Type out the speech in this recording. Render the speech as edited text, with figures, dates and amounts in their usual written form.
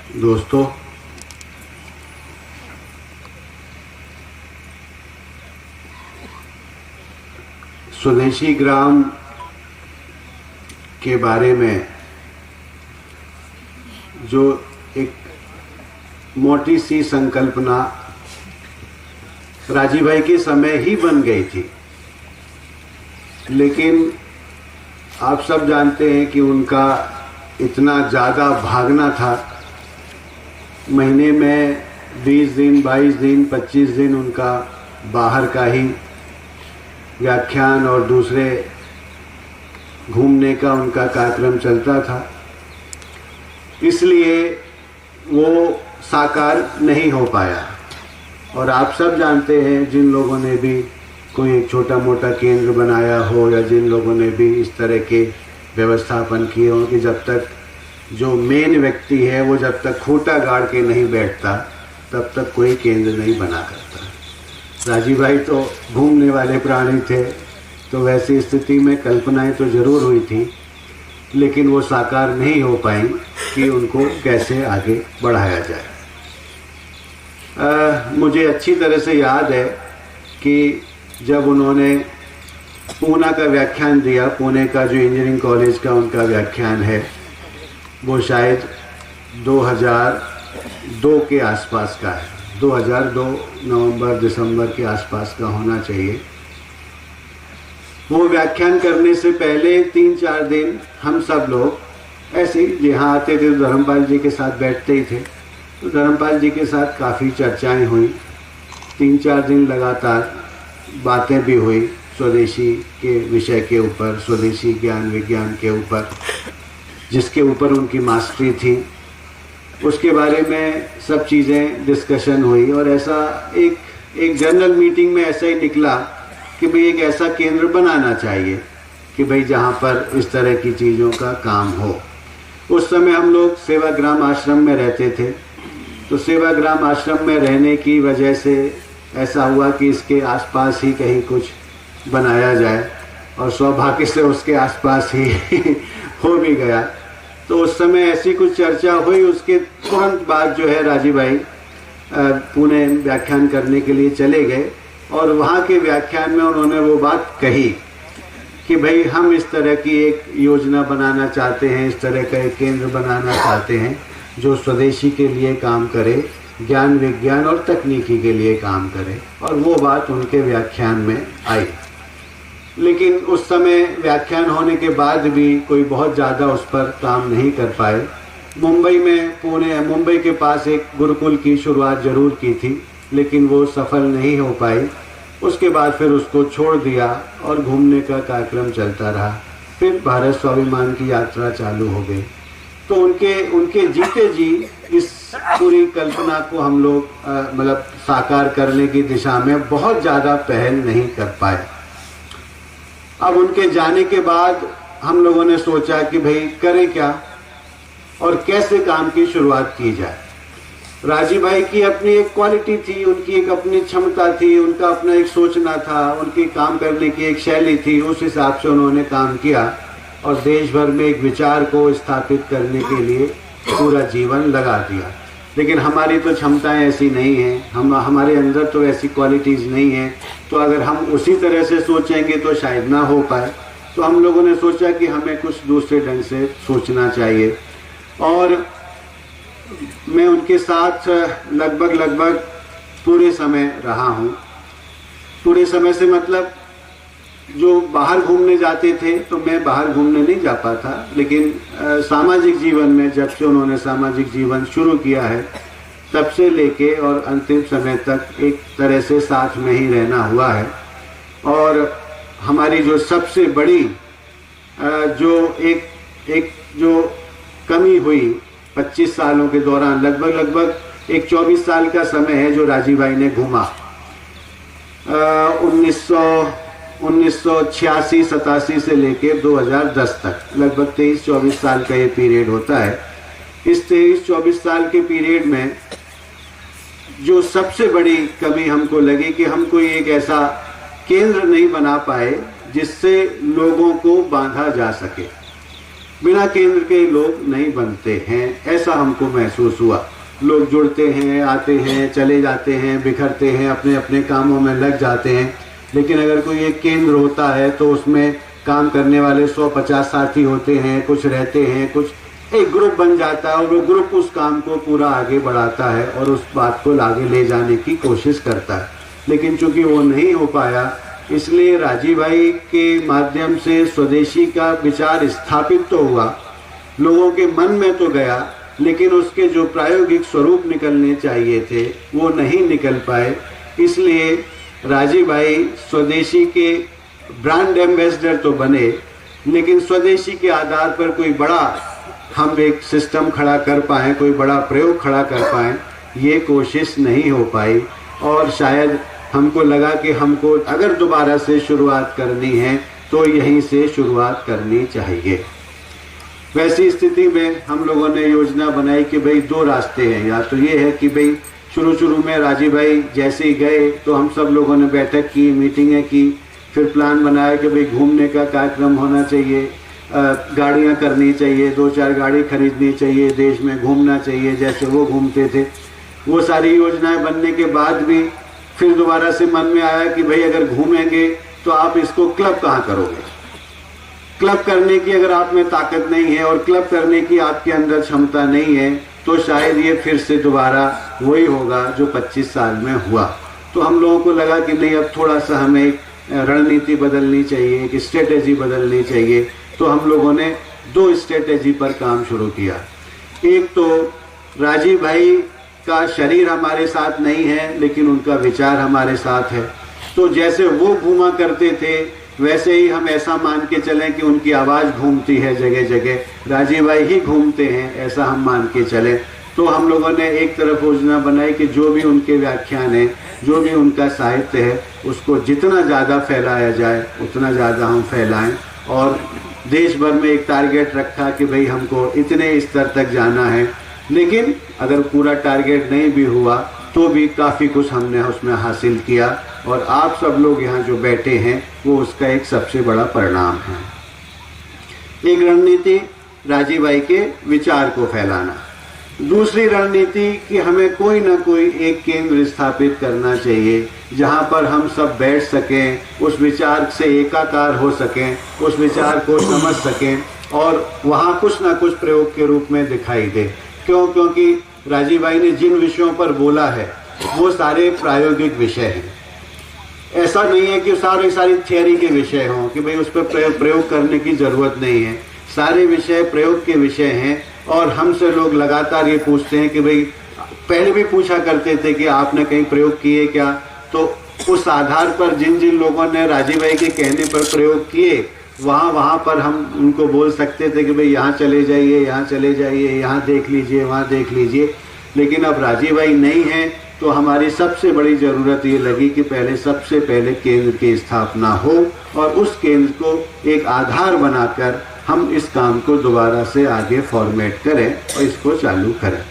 दोस्तों, स्वदेशी ग्राम के बारे में जो एक मोटी सी संकल्पना राजीव भाई के समय ही बन गई थी, लेकिन आप सब जानते हैं कि उनका इतना ज़्यादा भागना था। महीने में 20 दिन, 22 दिन, 25 दिन उनका बाहर का ही व्याख्यान और दूसरे घूमने का उनका कार्यक्रम चलता था, इसलिए वो साकार नहीं हो पाया। और आप सब जानते हैं, जिन लोगों ने भी कोई एक छोटा मोटा केंद्र बनाया हो या जिन लोगों ने भी इस तरह के व्यवस्थापन किए हो, कि जब तक जो मेन व्यक्ति है वो जब तक खूंटा गाड़ के नहीं बैठता तब तक कोई केंद्र नहीं बना करता। राजीव भाई तो घूमने वाले प्राणी थे, तो वैसी स्थिति में कल्पनाएं तो ज़रूर हुई थी, लेकिन वो साकार नहीं हो पाई कि उनको कैसे आगे बढ़ाया जाए। मुझे अच्छी तरह से याद है कि जब उन्होंने पूना का व्याख्यान दिया, पुणे का जो इंजीनियरिंग कॉलेज का उनका व्याख्यान है, वो शायद 2002 के आसपास का है, 2002 नवंबर दिसंबर के आसपास का होना चाहिए। वो व्याख्यान करने से पहले 3-4 दिन हम सब लोग ऐसे ही यहाँ आते थे, धर्मपाल जी के साथ बैठते ही थे, तो धर्मपाल जी के साथ काफ़ी चर्चाएं हुई। 3-4 दिन लगातार बातें भी हुई स्वदेशी के विषय के ऊपर, स्वदेशी ज्ञान विज्ञान के ऊपर, जिसके ऊपर उनकी मास्टरी थी, उसके बारे में सब चीज़ें डिस्कशन हुई। और ऐसा एक जनरल मीटिंग में ऐसा ही निकला कि भाई एक ऐसा केंद्र बनाना चाहिए कि भाई जहाँ पर इस तरह की चीज़ों का काम हो। उस समय हम लोग सेवाग्राम आश्रम में रहते थे, तो सेवाग्राम आश्रम में रहने की वजह से ऐसा हुआ कि इसके आसपास ही कहीं कुछ बनाया जाए, और सौभाग्य से उसके आसपास ही हो भी गया। तो उस समय ऐसी कुछ चर्चा हुई, उसके तुरंत बाद जो है राजीव भाई पुणे व्याख्यान करने के लिए चले गए, और वहाँ के व्याख्यान में उन्होंने वो बात कही कि भाई हम इस तरह की एक योजना बनाना चाहते हैं, इस तरह का एक केंद्र बनाना चाहते हैं जो स्वदेशी के लिए काम करे, ज्ञान विज्ञान और तकनीकी के लिए काम करे। और वो बात उनके व्याख्यान में आई, लेकिन उस समय व्याख्यान होने के बाद भी कोई बहुत ज़्यादा उस पर काम नहीं कर पाए। मुंबई के पास एक गुरुकुल की शुरुआत जरूर की थी, लेकिन वो सफल नहीं हो पाई। उसके बाद फिर उसको छोड़ दिया और घूमने का कार्यक्रम चलता रहा। फिर भारत स्वाभिमान की यात्रा चालू हो गई। तो उनके जीते जी इस पूरी कल्पना को हम लोग मतलब साकार करने की दिशा में बहुत ज़्यादा पहल नहीं कर पाए। अब उनके जाने के बाद हम लोगों ने सोचा कि भाई करें क्या और कैसे काम की शुरुआत की जाए। राजीव भाई की अपनी एक क्वालिटी थी, उनकी एक अपनी क्षमता थी, उनका अपना एक सोचना था, उनकी काम करने की एक शैली थी। उस हिसाब से उन्होंने काम किया और देश भर में एक विचार को स्थापित करने के लिए पूरा जीवन लगा दिया। लेकिन हमारी तो क्षमताएं ऐसी नहीं हैं, हमारे अंदर तो ऐसी क्वालिटीज़ नहीं हैं, तो अगर हम उसी तरह से सोचेंगे तो शायद ना हो पाए। तो हम लोगों ने सोचा कि हमें कुछ दूसरे ढंग से सोचना चाहिए। और मैं उनके साथ लगभग पूरे समय रहा हूँ। पूरे समय से मतलब जो बाहर घूमने जाते थे तो मैं बाहर घूमने नहीं जा पाता, लेकिन सामाजिक जीवन में जब से उन्होंने सामाजिक जीवन शुरू किया है तब से लेके और अंतिम समय तक एक तरह से साथ में ही रहना हुआ है। और हमारी जो सबसे बड़ी जो एक जो कमी हुई 25 सालों के दौरान, लगभग एक 24 साल का समय है जो राजीव भाई ने घूमा। 1986-87 से लेके 2010 तक लगभग 23-24 साल का ये पीरियड होता है। इस 23-24 साल के पीरियड में जो सबसे बड़ी कमी हमको लगी कि हम कोई एक ऐसा केंद्र नहीं बना पाए जिससे लोगों को बांधा जा सके। बिना केंद्र के लोग नहीं बनते हैं, ऐसा हमको महसूस हुआ। लोग जुड़ते हैं, आते हैं, चले जाते हैं, बिखरते हैं, अपने अपने कामों में लग जाते हैं। लेकिन अगर कोई एक केंद्र होता है तो उसमें काम करने वाले 150 साथी होते हैं, कुछ रहते हैं, कुछ एक ग्रुप बन जाता है और वो ग्रुप उस काम को पूरा आगे बढ़ाता है और उस बात को आगे ले जाने की कोशिश करता है। लेकिन चूंकि वो नहीं हो पाया, इसलिए राजीव भाई के माध्यम से स्वदेशी का विचार स्थापित तो हुआ, लोगों के मन में तो गया, लेकिन उसके जो प्रायोगिक स्वरूप निकलने चाहिए थे वो नहीं निकल पाए। इसलिए राजीव भाई स्वदेशी के ब्रांड एम्बेसडर तो बने, लेकिन स्वदेशी के आधार पर कोई बड़ा हम एक सिस्टम खड़ा कर पाएँ, कोई बड़ा प्रयोग खड़ा कर पाएँ, ये कोशिश नहीं हो पाई। और शायद हमको लगा कि हमको अगर दोबारा से शुरुआत करनी है तो यहीं से शुरुआत करनी चाहिए। वैसी स्थिति में हम लोगों ने योजना बनाई कि भाई दो रास्ते हैं। या तो ये है कि भाई शुरू में राजीव भाई जैसे ही गए तो हम सब लोगों ने बैठक की, मीटिंगें की, फिर प्लान बनाया कि भाई घूमने का कार्यक्रम होना चाहिए, गाड़ियाँ करनी चाहिए, 2-4 गाड़ी खरीदनी चाहिए, देश में घूमना चाहिए जैसे वो घूमते थे। वो सारी योजनाएं बनने के बाद भी फिर दोबारा से मन में आया कि भाई अगर घूमेंगे तो आप इसको क्लब कहाँ करोगे। क्लब करने की अगर आप में ताकत नहीं है और क्लब करने की आपके अंदर क्षमता नहीं है तो शायद ये फिर से दोबारा वही होगा जो 25 साल में हुआ। तो हम लोगों को लगा कि नहीं, अब थोड़ा सा हमें रणनीति बदलनी चाहिए, एक स्ट्रेटेजी बदलनी चाहिए। तो हम लोगों ने 2 स्ट्रेटेजी पर काम शुरू किया। एक तो राजीव भाई का शरीर हमारे साथ नहीं है लेकिन उनका विचार हमारे साथ है। तो जैसे वो घूमा करते थे वैसे ही हम ऐसा मान के चलें कि उनकी आवाज़ घूमती है जगह जगह, राजीव भाई ही घूमते हैं, ऐसा हम मान के चलें। तो हम लोगों ने एक तरफ योजना बनाई कि जो भी उनके व्याख्यान है, जो भी उनका साहित्य है, उसको जितना ज़्यादा फैलाया जाए उतना ज़्यादा हम फैलाएं। और देश भर में एक टारगेट रखा कि भाई हमको इतने स्तर तक जाना है। लेकिन अगर पूरा टारगेट नहीं भी हुआ तो भी काफ़ी कुछ हमने उसमें हासिल किया और आप सब लोग यहाँ जो बैठे हैं वो उसका एक सबसे बड़ा परिणाम है। एक रणनीति राजीव भाई के विचार को फैलाना, दूसरी रणनीति कि हमें कोई ना कोई एक केंद्र स्थापित करना चाहिए जहाँ पर हम सब बैठ सकें, उस विचार से एकाकार हो सकें, उस विचार को समझ सकें और वहाँ कुछ ना कुछ प्रयोग के रूप में दिखाई दे। क्योंकि राजीव भाई ने जिन विषयों पर बोला है वो सारे प्रायोगिक विषय हैं। ऐसा नहीं है कि सारी थियरी के विषय हों कि भाई उस पर प्रयोग करने की ज़रूरत नहीं है। सारे विषय प्रयोग के विषय हैं। और हमसे लोग लगातार ये पूछते हैं कि भाई, पहले भी पूछा करते थे कि आपने कहीं प्रयोग किए क्या। तो उस आधार पर जिन जिन लोगों ने राजीव भाई के कहने पर प्रयोग किए वहाँ पर हम उनको बोल सकते थे कि भाई यहाँ चले जाइए, यहाँ चले जाइए, यहाँ देख लीजिए, वहाँ देख लीजिए। लेकिन अब राजीव भाई नहीं हैं तो हमारी सबसे बड़ी ज़रूरत ये लगी कि सबसे पहले केंद्र की स्थापना हो और उस केंद्र को एक आधार बनाकर हम इस काम को दोबारा से आगे फॉर्मेट करें और इसको चालू करें।